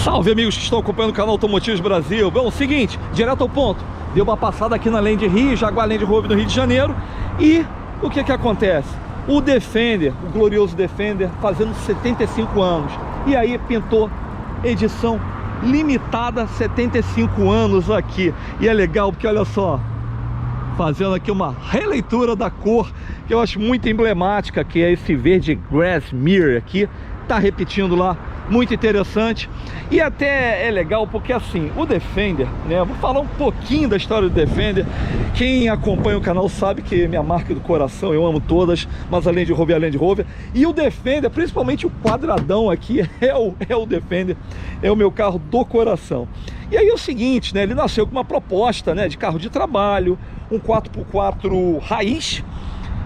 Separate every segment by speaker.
Speaker 1: Salve, amigos que estão acompanhando o canal Automotivos Brasil. Bom, seguinte, direto ao ponto. Deu uma passada aqui na Land Rio, Jaguar Land Rover no Rio de Janeiro. E o que acontece? O Defender, o glorioso Defender, fazendo 75 anos. E aí pintou edição limitada 75 anos aqui. E é legal porque olha só, fazendo aqui uma releitura da cor que eu acho muito emblemática, que é esse verde Grasmere aqui. Tá repetindo lá, muito interessante. E até é legal porque assim, o Defender, né, vou falar um pouquinho da história do Defender. Quem acompanha o canal sabe que é minha marca do coração, eu amo todas, mas a Land Rover é a Land Rover. E o Defender, principalmente o quadradão aqui, é o Defender, é o meu carro do coração. E aí é o seguinte, né, ele nasceu com uma proposta, né, de carro de trabalho, um 4x4 raiz,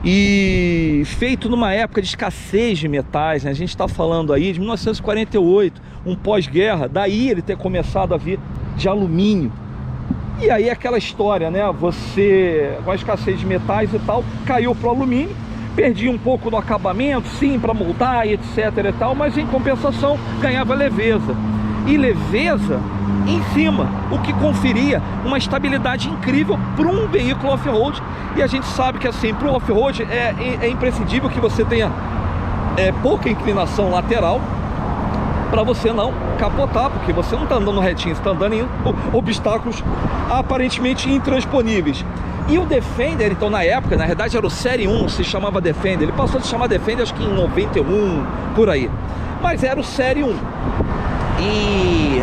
Speaker 1: e feito numa época de escassez de metais, né? A gente está falando aí de 1948, um pós-guerra, daí ele ter começado a vir de alumínio. E aí aquela história, né? Você, com a escassez de metais e tal, caiu para o alumínio, perdia um pouco no acabamento, sim, para moldar e etc e tal, mas em compensação ganhava leveza. E leveza em cima, o que conferia uma estabilidade incrível para um veículo off-road. E a gente sabe que assim, para o off-road é imprescindível que você tenha pouca inclinação lateral, para você não capotar, porque você não está andando retinho, você está andando em obstáculos aparentemente intransponíveis. E o Defender, então, na época, na verdade era o Série 1, se chamava Defender. Ele passou a se chamar Defender acho que em 91, por aí, mas era o Série 1. E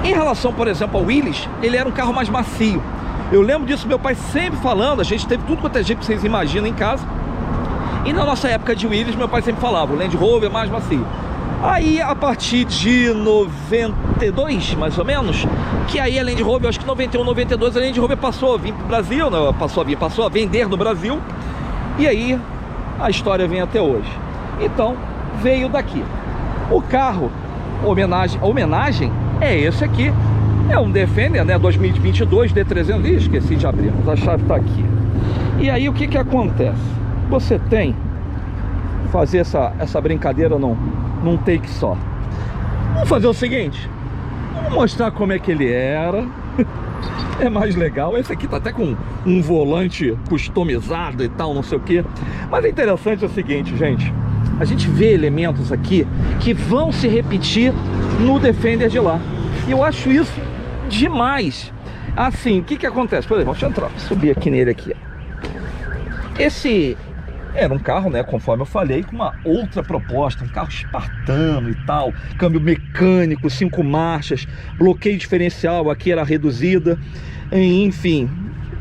Speaker 1: em relação, por exemplo, ao Willys, ele era um carro mais macio. Eu lembro disso, meu pai sempre falando, a gente teve tudo quanto é jeito que vocês imaginam em casa. E na nossa época de Willys, meu pai sempre falava, o Land Rover é mais macio. Aí, a partir de 92, mais ou menos, que aí a Land Rover, acho que 91, 92, a Land Rover passou a vir para o Brasil, né? Passou a vender no Brasil. E aí, a história vem até hoje. Então, veio daqui. O carro, homenagem é esse aqui. É um Defender, né, 2022 D300. Ih, esqueci de abrir, mas a chave está aqui. E aí o que acontece? Você tem fazer essa brincadeira num take só. Vamos fazer o seguinte, vamos mostrar como é que ele era. É mais legal. Esse aqui tá até com um volante customizado e tal, não sei o que. Mas é interessante o seguinte, gente, a gente vê elementos aqui que vão se repetir no Defender de lá. E eu acho isso demais. Assim, o que acontece? Por exemplo, deixa eu entrar, subir aqui nele aqui. Esse era um carro, né, conforme eu falei, com uma outra proposta, um carro espartano e tal, câmbio mecânico, 5 marchas, bloqueio diferencial, aqui era reduzida, enfim,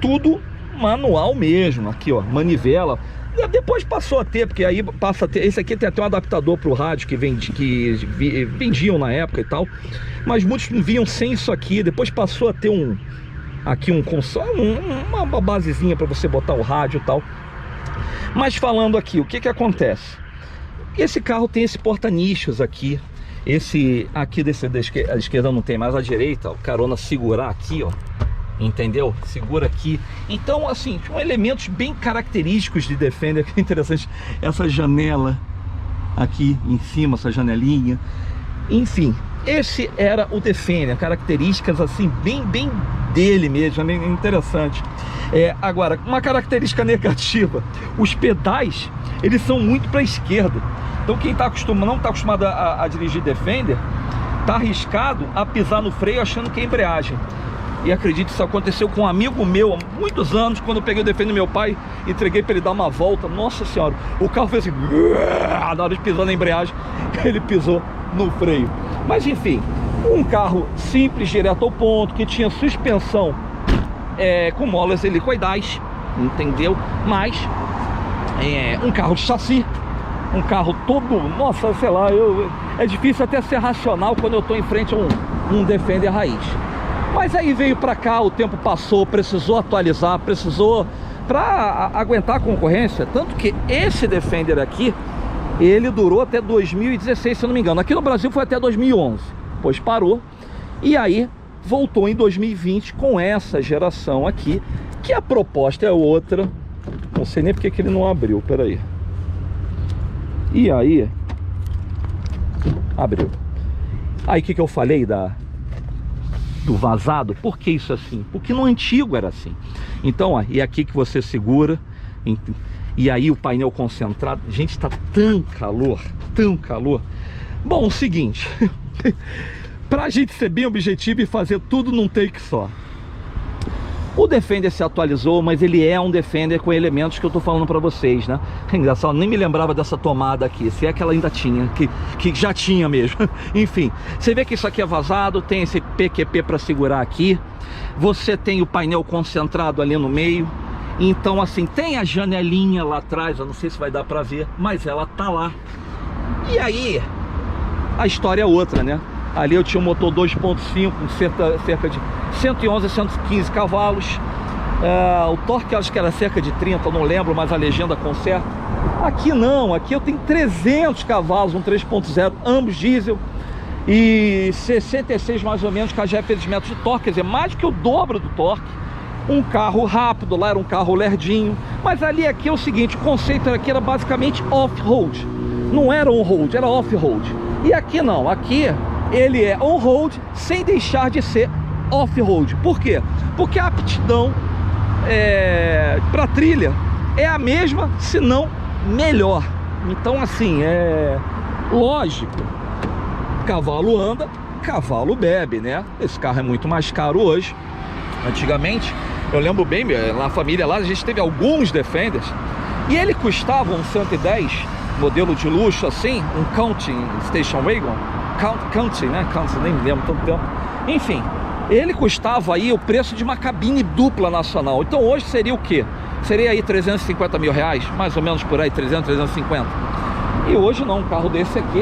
Speaker 1: tudo manual mesmo, aqui ó, manivela. Depois passou a ter, porque aí passa a ter. Esse aqui tem até um adaptador para o rádio que vendiam na época e tal, mas muitos não vinham sem isso aqui. Depois passou a ter um console, uma basezinha para você botar o rádio e tal. Mas falando aqui, o que acontece? Esse carro tem esse porta-nichos aqui. Esse aqui da esquerda não tem, mas a direita, o carona segurar aqui, ó. Entendeu? Segura aqui. Então, assim, são elementos bem característicos de Defender. Que é interessante, essa janela aqui em cima, essa janelinha. Enfim, esse era o Defender. Características, assim, bem dele mesmo. É interessante. Agora, uma característica negativa: os pedais, eles são muito para a esquerda. Então, quem não está acostumado a dirigir Defender, tá arriscado a pisar no freio achando que é embreagem. E acredito que isso aconteceu com um amigo meu há muitos anos, quando eu peguei o Defender do meu pai, entreguei para ele dar uma volta. Nossa senhora, o carro fez assim, na hora de pisar na embreagem, ele pisou no freio. Mas enfim, um carro simples, direto ao ponto, que tinha suspensão com molas helicoidais, entendeu? Mas um carro de chassi, um carro todo, nossa, sei lá, é difícil até ser racional quando eu estou em frente a um Defender raiz. Mas aí veio pra cá, o tempo passou, precisou atualizar, precisou para aguentar a concorrência. Tanto que esse Defender aqui, ele durou até 2016, se eu não me engano. Aqui no Brasil foi até 2011, depois parou. E aí voltou em 2020 com essa geração aqui, que a proposta é outra. Não sei nem porque que ele não abriu, peraí. E aí, abriu. Aí o que eu falei do vazado. Por que isso é assim? Porque no antigo era assim. Então, ó, e aqui que você segura, e aí o painel concentrado. Gente, tá tão calor, tão calor. Bom, o seguinte, pra gente ser bem objetivo e fazer tudo num take só, o Defender se atualizou, mas ele é um Defender com elementos que eu tô falando pra vocês, né? É engraçado, nem me lembrava dessa tomada aqui, se é que ela ainda tinha, que já tinha mesmo. Enfim, você vê que isso aqui é vazado, tem esse PQP pra segurar aqui, você tem o painel concentrado ali no meio. Então assim, tem a janelinha lá atrás, eu não sei se vai dar pra ver, mas ela tá lá. E aí, a história é outra, né? Ali eu tinha um motor 2.5, cerca de 111 a 115 cavalos. O torque acho que era cerca de 30, eu não lembro, mas a legenda conserta. Aqui não, aqui eu tenho 300 cavalos, um 3.0, ambos diesel. E 66 mais ou menos kgf metros de torque, quer dizer, mais do que o dobro do torque. Um carro rápido, lá era um carro lerdinho. Mas ali aqui é o seguinte, o conceito aqui era basicamente off-road. Não era on-road, era off-road. E aqui não, aqui ele é on-road sem deixar de ser off-road. Por quê? Porque a aptidão para trilha é a mesma, se não melhor. Então assim, é lógico, cavalo anda, cavalo bebe, né? Esse carro é muito mais caro hoje. Antigamente, eu lembro bem, na família lá a gente teve alguns Defenders e ele custava um 110, modelo de luxo assim, um County Station Wagon, County, né? County, nem me lembro tanto tempo. Enfim, ele custava aí o preço de uma cabine dupla nacional. Então hoje seria o quê? Seria aí 350 mil reais, mais ou menos por aí, 300, 350. E hoje não, um carro desse aqui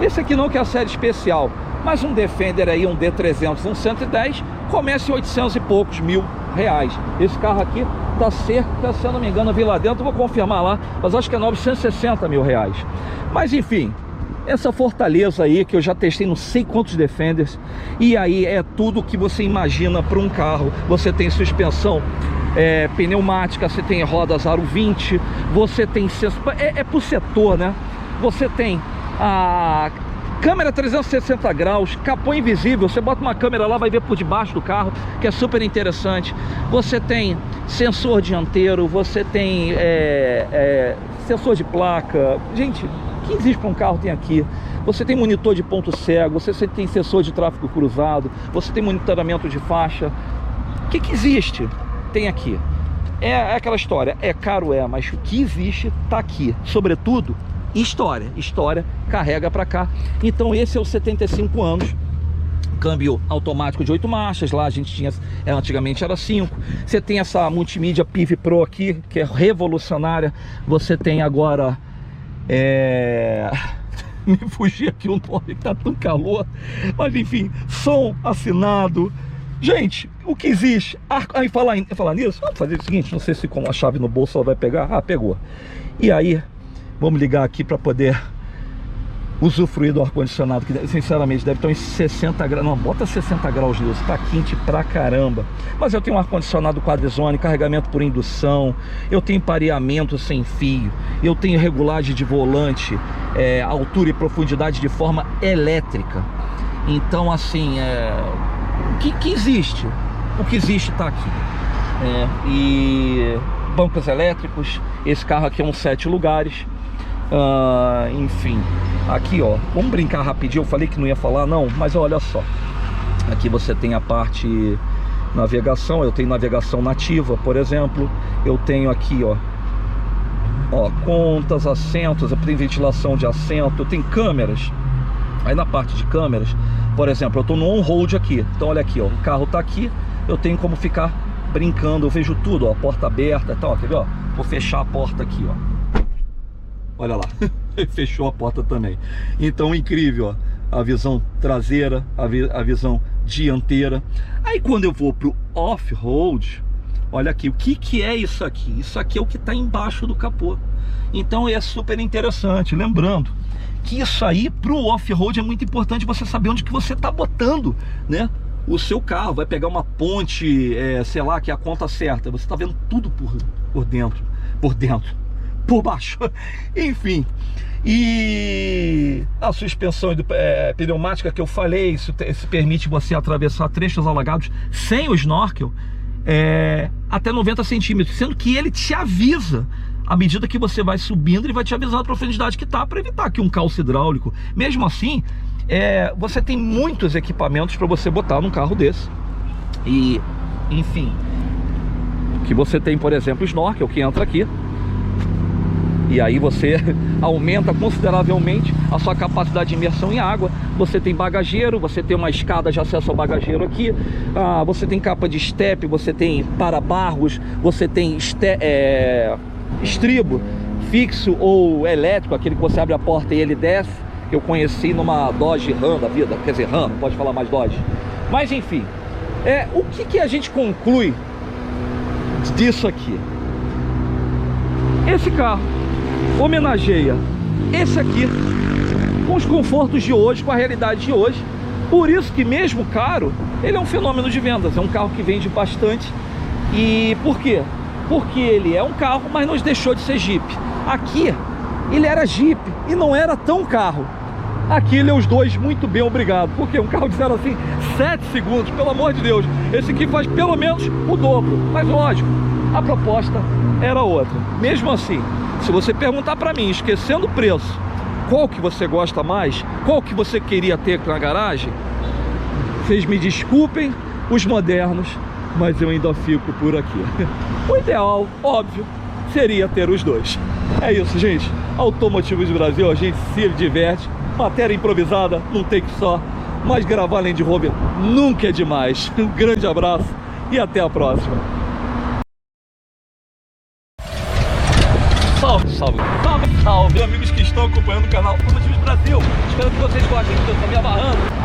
Speaker 1: esse aqui não que é a série especial, mas um Defender aí, um D300, um 110, começa em 800 e poucos mil reais. Esse carro aqui tá cerca, se eu não me engano, eu vi lá dentro, vou confirmar lá, mas acho que é 960 mil reais. Mas enfim, essa Fortaleza aí, que eu já testei não sei quantos Defenders, e aí é tudo que você imagina para um carro. Você tem suspensão pneumática, você tem rodas aro 20, você tem pro setor, né? Você tem a câmera 360 graus, capô invisível, você bota uma câmera lá, vai ver por debaixo do carro, que é super interessante. Você tem sensor dianteiro, você tem sensor de placa. Gente, o que existe para um carro tem aqui. Você tem monitor de ponto cego, você tem sensor de tráfego cruzado, você tem monitoramento de faixa. O que existe? Tem aqui. É aquela história, é caro, mas o que existe tá aqui. Sobretudo, história carrega para cá. Então esse é o 75 anos, câmbio automático de 8 marchas. Lá a gente tinha, antigamente era 5. Você tem essa multimídia PIV Pro aqui, que é revolucionária. Você tem agora me fugi aqui o nome, tá tão calor, mas enfim, som afinado. Gente, o que existe? Aí falar nisso, vamos fazer o seguinte, não sei se com a chave no bolso ela vai pegar. Ah, pegou. E aí, vamos ligar aqui para poder usufruir do ar-condicionado, que sinceramente deve estar em 60 graus. Não, bota 60 graus nisso, tá quente pra caramba. Mas eu tenho um ar-condicionado quadrizone, carregamento por indução, eu tenho pareamento sem fio, eu tenho regulagem de volante, altura e profundidade de forma elétrica. Então assim, o que existe? O que existe tá aqui. E bancos elétricos. Esse carro aqui é um 7 lugares. Enfim, aqui ó, vamos brincar rapidinho. Eu falei que não ia falar não, mas olha só, aqui você tem a parte navegação. Eu tenho navegação nativa, por exemplo. Eu tenho aqui ó, contas, assentos, eu tenho ventilação de assento, eu tenho câmeras. Aí na parte de câmeras, por exemplo, eu estou no on-road aqui. Então olha aqui ó, o carro está aqui, eu tenho como ficar brincando. Eu vejo tudo, ó, porta aberta e tal, quer ver, ó? Vou fechar a porta aqui, ó. Olha lá, fechou a porta também. Então incrível, ó, a visão traseira, a visão dianteira. Aí quando eu vou pro off-road, olha aqui, o que é isso aqui? Isso aqui é o que está embaixo do capô. Então é super interessante, lembrando que isso aí pro off-road é muito importante você saber onde que você está botando, né, o seu carro. Vai pegar uma ponte, sei lá, que é a conta certa, você está vendo tudo por dentro, por baixo, enfim. E a suspensão pneumática que eu falei, isso permite você atravessar trechos alagados sem o snorkel até 90 centímetros, sendo que ele te avisa à medida que você vai subindo, ele vai te avisar a profundidade que está, para evitar que um calço hidráulico. Mesmo assim, você tem muitos equipamentos para você botar num carro desse. E, enfim, que você tem, por exemplo, o snorkel que entra aqui. E aí você aumenta consideravelmente a sua capacidade de imersão em água. Você tem bagageiro, você tem uma escada de acesso ao bagageiro aqui. Você tem capa de estepe, você tem para-barros, você tem estribo fixo ou elétrico, aquele que você abre a porta e ele desce. Eu conheci numa Dodge Ram da vida, quer dizer, Ram, não pode falar mais Dodge. Mas enfim, o que a gente conclui disso aqui? Esse carro homenageia esse aqui com os confortos de hoje, com a realidade de hoje. Por isso que, mesmo caro, ele é um fenômeno de vendas. É um carro que vende bastante. E por quê? Porque ele é um carro, mas não deixou de ser Jeep. Aqui ele era Jeep e não era tão carro. Aqui ele é os dois muito bem, obrigado. Porque um carro de 0 assim 7 segundos, pelo amor de Deus. Esse aqui faz pelo menos o dobro. Mas lógico, a proposta era outra. Mesmo assim, se você perguntar para mim, esquecendo o preço, qual que você gosta mais, qual que você queria ter na garagem, vocês me desculpem os modernos, mas eu ainda fico por aqui. O ideal, óbvio, seria ter os dois. É isso, gente. Automotivos Brasil, a gente se diverte. Matéria improvisada, não tem que só. Mas gravar Land Rover nunca é demais. Um grande abraço e até a próxima. Salve, salve, salve, salve, amigos que estão acompanhando o canal Automotivos Brasil. Espero que vocês gostem, eu estou me amarrando.